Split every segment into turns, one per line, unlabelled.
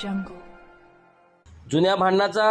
jungle.
जुन्या भांडणाचा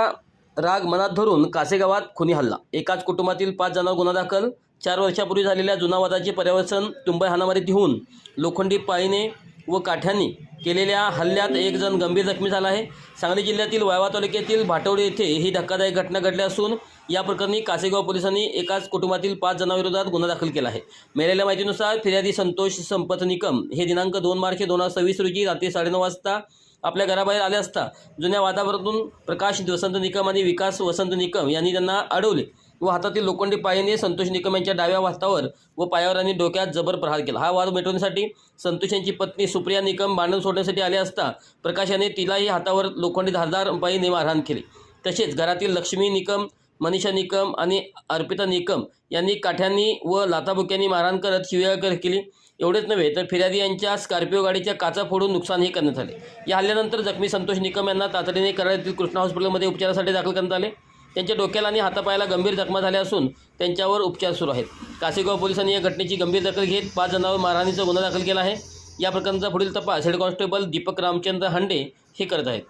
राग मनात धरून कासेगावात खुनी हल्ला. एकाच कुटुंबातील 5 जणांवर गुन्हा दाखल. 4 वर्षापूर्वी झालेल्या जुना वादाचे पर्यावसन तुंबई हाणामारीत होऊन लोखंडी पाळीने व काठ्यांनी केलेल्या हल्ल्यात एक जण गंभीर जखमी झाला आहे. सांगली जिल्ह्यातील वाळवा तालुक्यातील भाटवडी येथे ही धक्कादायक घटना घडली असून या प्रकरणी कासेगाव पोलिसांनी एकाच कुटुंबातील 5 जणांविरोधात गुन्हा दाखल केला आहे. मिळालेल्या माहितीनुसार फिर्यादी संतोष संपत निकम हे दिनांक 2 मार्च 2026 रोजी रात्री 9:30 वाजता आपल्या घराबाहेर आले असता जुन्या वादावरून प्रकाश वसंत निकम आणि विकास वसंत निकम यांनी त्यांना अडवले व हातातील लोखंडी पाळीने संतोष निकम यांच्या डाव्या हातावर व पायावर आणि डोक्यात जबर प्रहार केला. हा वाद मिटवण्यासाठी संतोष यांची पत्नी सुप्रिया निकम भांडण सोडण्यासाठी आले असता प्रकाश याने तिलाही हातावर लोखंडी धारदार पाळीने मारहाण केली. तसेच घरातील लक्ष्मी निकम, मनीषा निकम आणि अर्पिता निकम यांनी काठ्यांनी व लाथाबुक्यांनी मारहाण करत शिवीगाळ केली. एवढेच नव्हे तर फिर्यादी यांच्या स्कॉर्पिओ गाडीच्या काचा फोडून नुकसानही करण्यात आले. या हल्ल्यानंतर जखमी संतोष निकम यांना तातडीने कराड येथील कृष्णा हॉस्पिटलमध्ये उपचारासाठी दाखल करण्यात आले. त्यांच्या डोक्याला आणि हातापायाला गंभीर जखमा झाल्या असून त्यांच्यावर उपचार सुरू आहेत. कासेगाव पोलिसांनी या घटनेची गंभीर दखल घेत 5 जणांवर मारहाणीचा गुन्हा दाखल केला आहे. या प्रकरणाचा पुढील तपास हेड कॉन्स्टेबल दीपक रामचंद्र हंडे हे करत आहेत.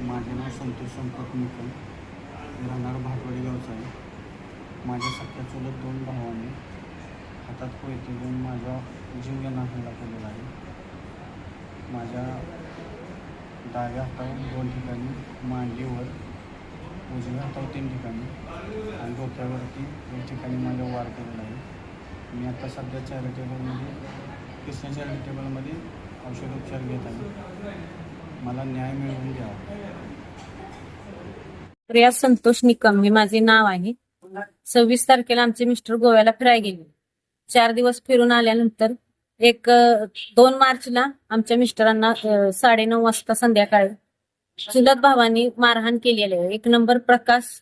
माझे नाव संतोष संपत निकम, राहणार भाटवाडी गावचा आहे. माझ्या सख्या चुलत 2 भावांनी हातात कोयते घेऊन माझा जीव घेण्यास हल्ला केलेला आहे. माझ्या डाव्या हातावर 2 ठिकाणी, मांडीवर, उजव्या हातावर 3 ठिकाणी आणि डोक्यावरती 1 ठिकाणी माझ्या वार केलेला आहे. मी आता सध्या चॅरिटेबलमध्ये कृष्णा चॅरिटेबलमध्ये औषधोपचार घेत आहे. मला न्याय मिळवून द्यावा.
प्रिया संतोष निकम हे माझे नाव आहे. 26 तारखेला आमचे मिस्टर गोव्याला फिरायला गेले. 4 दिवस फिरून आल्यानंतर 2 मार्चला आमच्या मिस्टरांना 9:30 वाजता संध्याकाळी चुलत भावांनी मारहाण केलेली आहे. 1 नंबर प्रकाश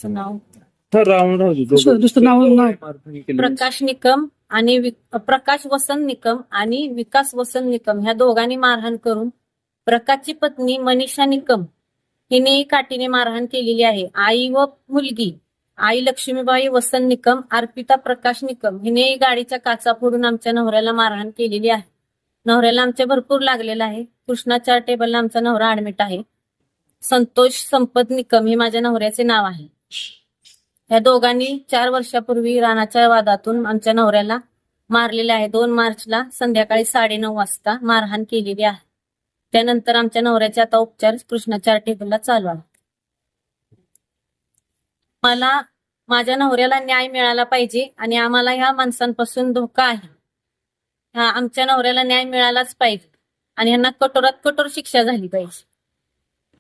नाव प्रकाश निकम आणि प्रकाश वसंत निकम आणि विकास वसंत निकम ह्या दोघांनी मारहाण करून प्रकाशची पत्नी मनीषा निकम हिने काठीने मारहाण केलेली आहे. आई व मुलगी, आई लक्ष्मीबाई वसंत निकम, अर्पिता प्रकाश निकम हिने गाडीच्या काचा फोडून आमच्या नवऱ्याला मारहाण केलेली आहे. नवऱ्याला आमच्या भरपूर लागलेला आहे. कृष्णा चॅरिटेबलला आमचा नवरा ऍडमिट आहे. संतोष संपत निकम हे माझ्या नवऱ्याचे नाव आहे. या दोघांनी 4 वर्षापूर्वी रानाच्या वादातून आमच्या नवऱ्याला मारलेले आहे. 2 मार्चला संध्याकाळी 9:30 वाजता मारहाण केलेली आहे. त्यानंतर आमच्या नवऱ्याचे आता उपचार कृष्णा चॅरिटेबलला चालू आहे. मला माझ्या नवऱ्याला न्याय मिळाला पाहिजे आणि आम्हाला ह्या माणसांपासून धोका आहे. आमच्या नवऱ्याला न्याय मिळालाच पाहिजे आणि ह्यांना कठोरात कठोर शिक्षा झाली पाहिजे.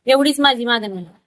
एवढीच माझी मागणी आहे.